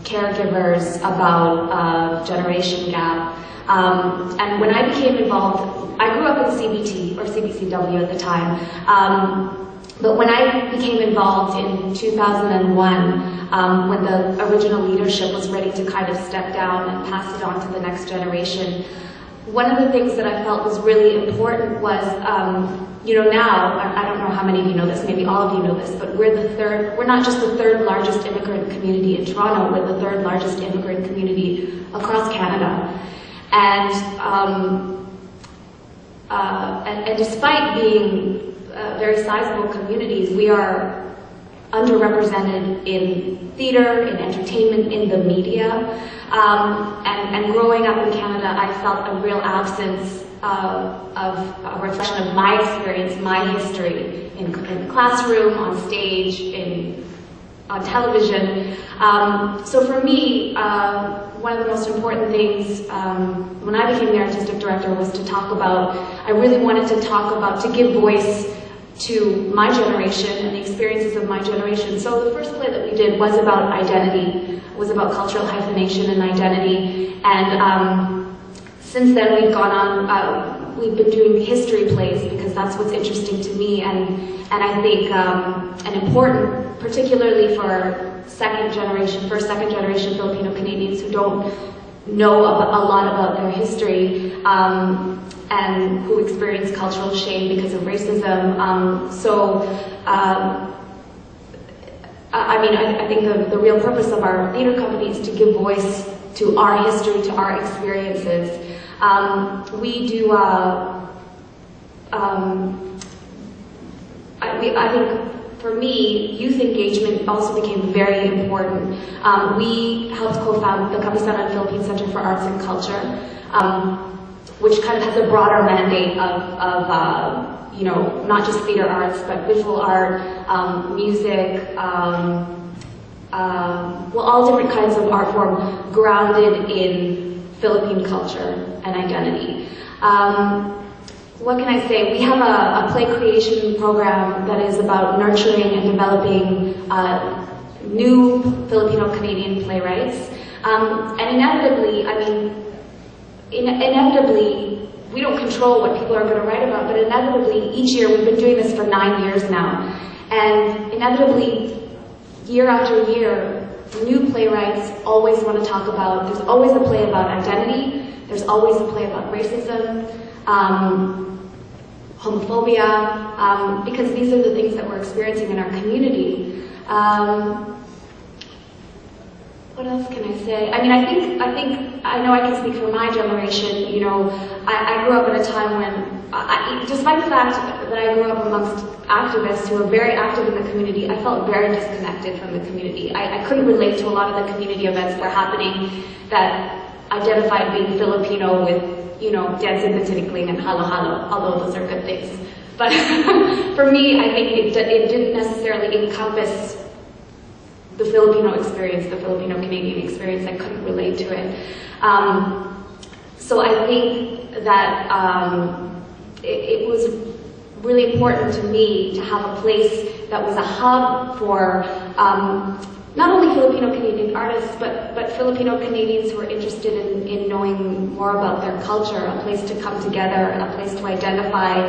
caregivers, about generation gap. And when I became involved, I grew up in CBT, or CBCW at the time, but when I became involved in 2001, when the original leadership was ready to kind of step down and pass it on to the next generation, one of the things that I felt was really important was, you know, now, I don't know how many of you know this, maybe all of you know this, but we're not just the third largest immigrant community in Toronto, we're the third largest immigrant community across Canada. And despite being very sizable communities, we are underrepresented in theater, in entertainment, in the media. And growing up in Canada, I felt a real absence of a reflection of my experience, my history in the classroom, on stage, on television. So for me, one of the most important things when I became the artistic director was to talk about, I really wanted to talk about, to give voice to my generation and the experiences of my generation. So the first play that we did was about identity, was about cultural hyphenation and identity. And since then we've gone on, we've been doing history plays because that's what's interesting to me and I think and important, particularly for first, second generation Filipino Canadians who don't know a lot about their history and who experience cultural shame because of racism. I mean, I think the real purpose of our theater company is to give voice to our history, to our experiences. We do, I think for me, youth engagement also became very important. We helped co-found the Kamalayan Filipino Center for Arts and Culture, which kind of has a broader mandate of you know, not just theater arts, but visual art, music, well, all different kinds of art form grounded in Philippine culture and identity. What can I say? We have a play creation program that is about nurturing and developing new Filipino-Canadian playwrights. And inevitably, I mean, inevitably, we don't control what people are going to write about, but inevitably, each year, we've been doing this for 9 years now, and inevitably, year after year, new playwrights always want to talk about, there's always a play about identity, there's always a play about racism, homophobia, because these are the things that we're experiencing in our community. What else can I say? I mean, I know I can speak for my generation. You know, I grew up at a time when, despite the fact that I grew up amongst activists who were very active in the community, I felt very disconnected from the community. I couldn't relate to a lot of the community events that were happening that identified being Filipino with, you know, dancing the tinikling and halohalo, although those are good things. But for me, I think it didn't necessarily encompass the Filipino experience, the Filipino-Canadian experience. I couldn't relate to it. So I think that it was really important to me to have a place that was a hub for not only Filipino-Canadian artists, but Filipino-Canadians who are interested in knowing more about their culture, a place to come together, a place to identify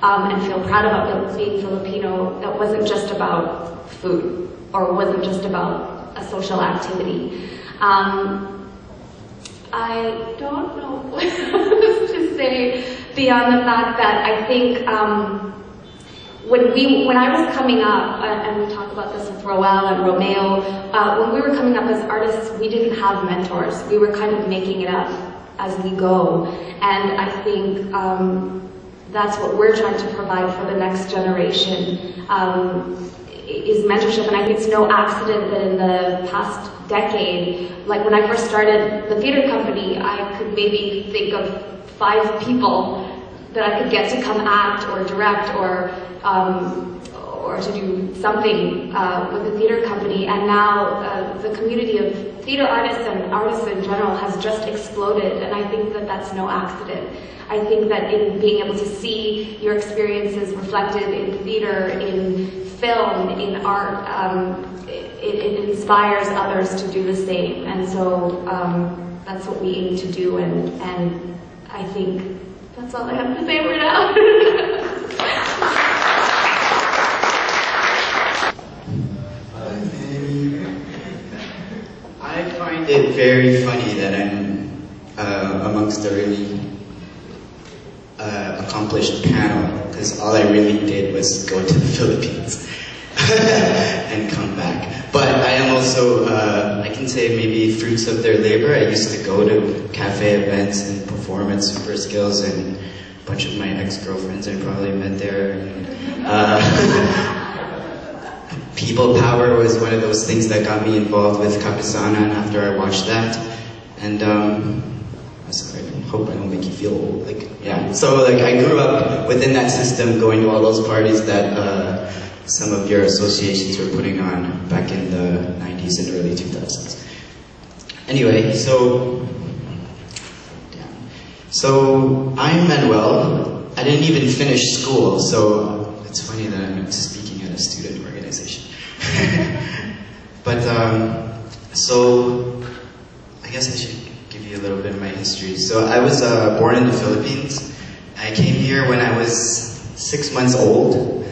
and feel proud about being Filipino that wasn't just about food or wasn't just about a social activity. I don't know what else to say beyond the fact that I think when I was coming up, and we talk about this with Roel and Romeo, when we were coming up as artists, we didn't have mentors. We were kind of making it up as we go. And I think that's what we're trying to provide for the next generation, is mentorship. And I think it's no accident that in the past decade, like when I first started the theater company, I could maybe think of 5 people that I could get to come act or direct or to do something with the theater company. And now the community of theater artists and artists in general has just exploded, and I think that that's no accident. I think that in being able to see your experiences reflected in theater, in film, in art, it inspires others to do the same. And so that's what we aim to do, and I think that's all I have to say for now. I find it very funny that I'm amongst a really accomplished panel, because all I really did was go to the Philippines and come back. But I am also, I can say maybe fruits of their labor. I used to go to cafe events and perform at Super Skills, and a bunch of my ex-girlfriends I probably met there. People power was one of those things that got me involved with Kapisana, and after I watched that, and sorry, I hope I don't make you feel old. Like, yeah. So like I grew up within that system, going to all those parties that some of your associations were putting on back in the 90s and early 2000s. Anyway, so I'm Manuel. I didn't even finish school, so it's funny that I'm speaking at a student organization. But so I guess I should give you a little bit of my history. So I was born in the Philippines. I came here when I was 6 months old.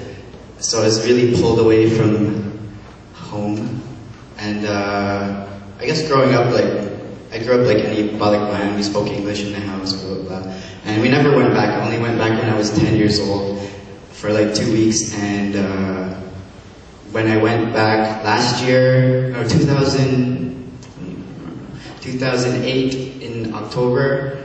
So I was really pulled away from home. And I guess growing up, I grew up like any Balikbayan. We spoke English in the house, blah, blah, blah. And we never went back. I only went back when I was 10 years old for like 2 weeks. And when I went back last year, no, 2008 in October,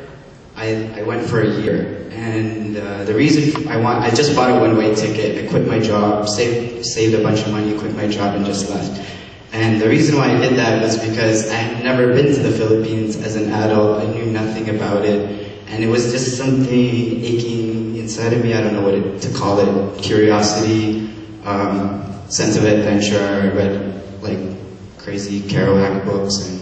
I went for a year. And the reason I just bought a one-way ticket. I quit my job, saved a bunch of money, quit my job, and just left. And the reason why I did that was because I had never been to the Philippines as an adult. I knew nothing about it. And it was just something aching inside of me. I don't know what to call it. Curiosity, sense of adventure. I read like crazy Kerouac books and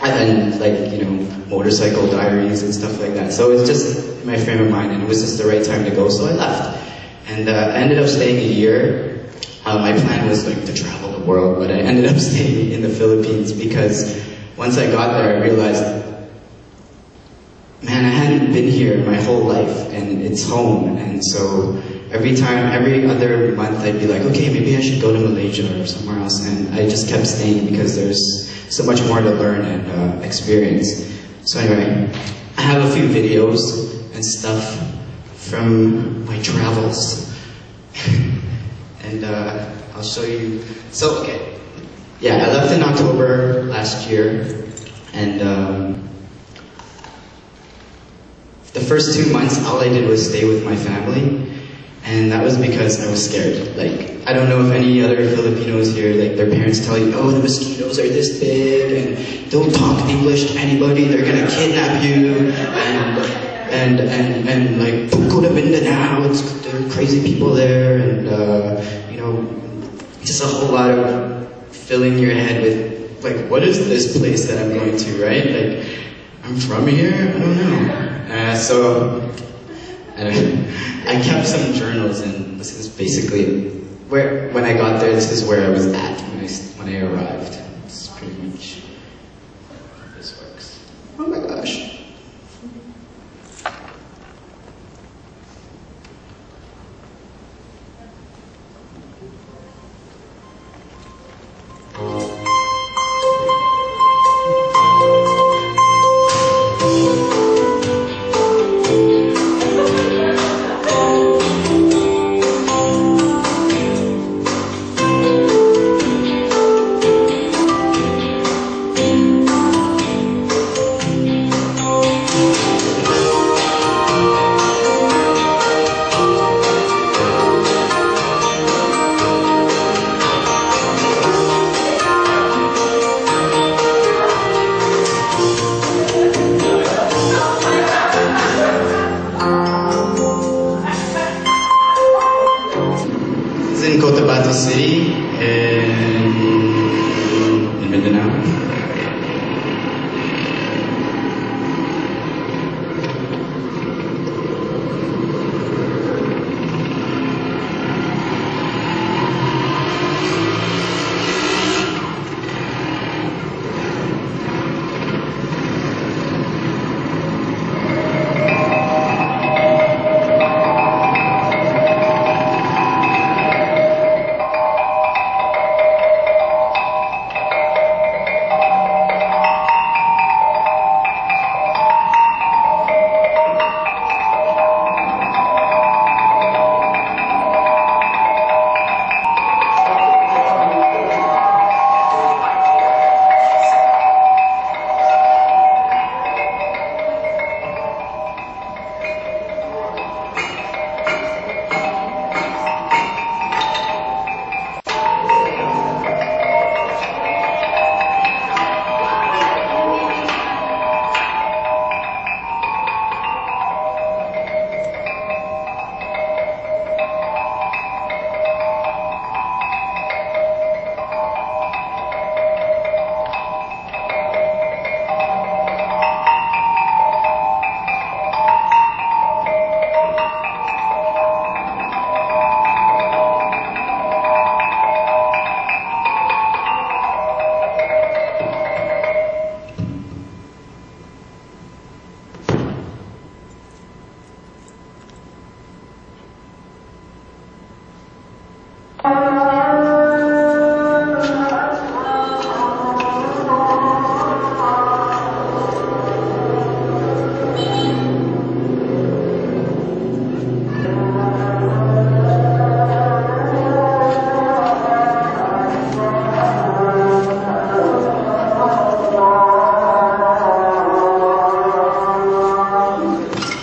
then like, you know, motorcycle diaries and stuff like that. So it was just my frame of mind, and it was just the right time to go, so I left. And I ended up staying a year. My plan was like to travel the world, but I ended up staying in the Philippines because once I got there, I realized, man, I hadn't been here my whole life, and it's home. And so every other month I'd be like, okay, maybe I should go to Malaysia or somewhere else, and I just kept staying because there's so much more to learn and experience. So anyway, I have a few videos and stuff from my travels, and I'll show you. So okay, yeah, I left in October last year, and the first 2 months, all I did was stay with my family. And that was because I was scared. Like, I don't know if any other Filipinos here, like their parents tell you, oh, the mosquitoes are this big, and don't talk English to anybody, they're gonna kidnap you, and like, don't go to Mindanao, there are crazy people there, and you know, just a whole lot of filling your head with, like, what is this place that I'm going to, right? Like, I'm from here? I don't know. So I kept some journals, and this is basically when I got there, this is where I was at when I arrived. This is pretty much how this works. Oh my gosh. City in Mindanao.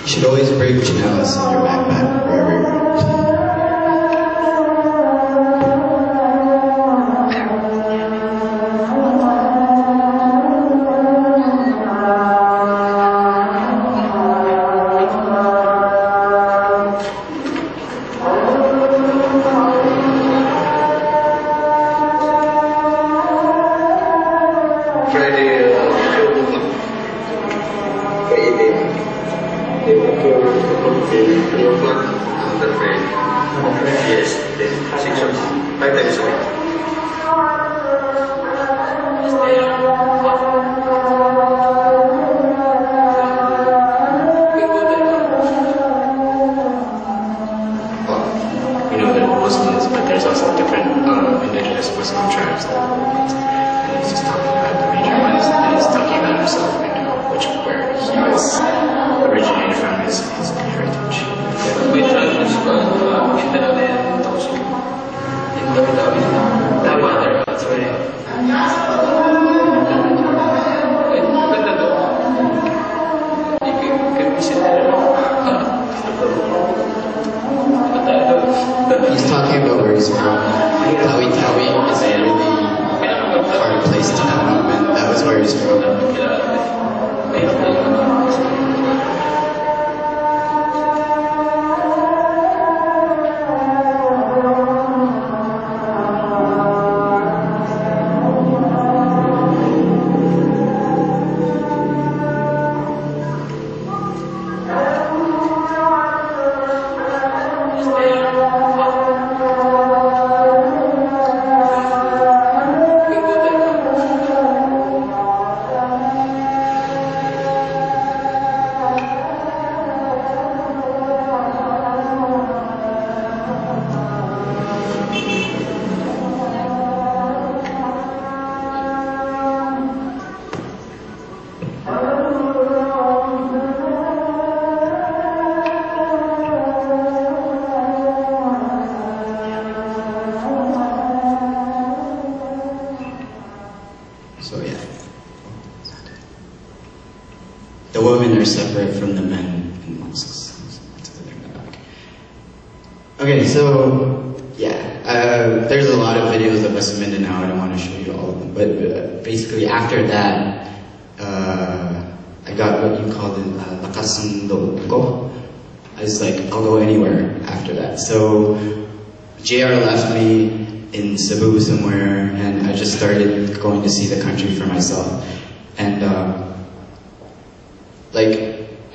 You should always bring chinelas in your backpack wherever you're going. Yes, 6 or 5 times a week. Muslims, but there's also different indigenous Muslim tribes that meet. And he's just talking about the major ones, and he's talking about himself right now, where he was originated from his heritage. May tribe is Mindanao na yan, also. Mindanao. Tama. Sorry. Maganda doon. You can visit there. He's talking about where he's from. Tawi Tawi is a really hard place to know, and that was where he's from. So yeah, the women are separate from the men in mosques. Okay, so yeah, there's a lot of videos of us in Mindanao. I don't want to show you all of them, but basically after that, I got what you call the lakas ng loob ko. I was like, I'll go anywhere after that. So JR left me in Cebu somewhere, and I just started going to see the country for myself. And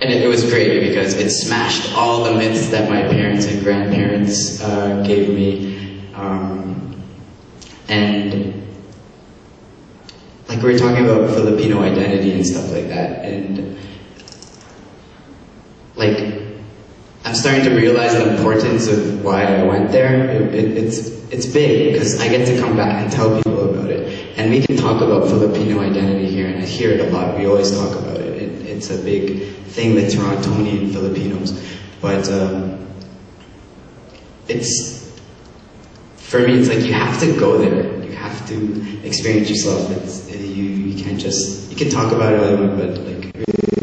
it was great because it smashed all the myths that my parents and grandparents gave me. And like we were talking about Filipino identity and stuff like that, and like I'm starting to realize the importance of why I went there. It's big because I get to come back and tell people about it. And we can talk about Filipino identity here, and I hear it a lot. We always talk about it. It's a big thing with Torontonian Filipinos. But for me, it's like you have to go there. You have to experience yourself. You can't just, you can talk about it, but like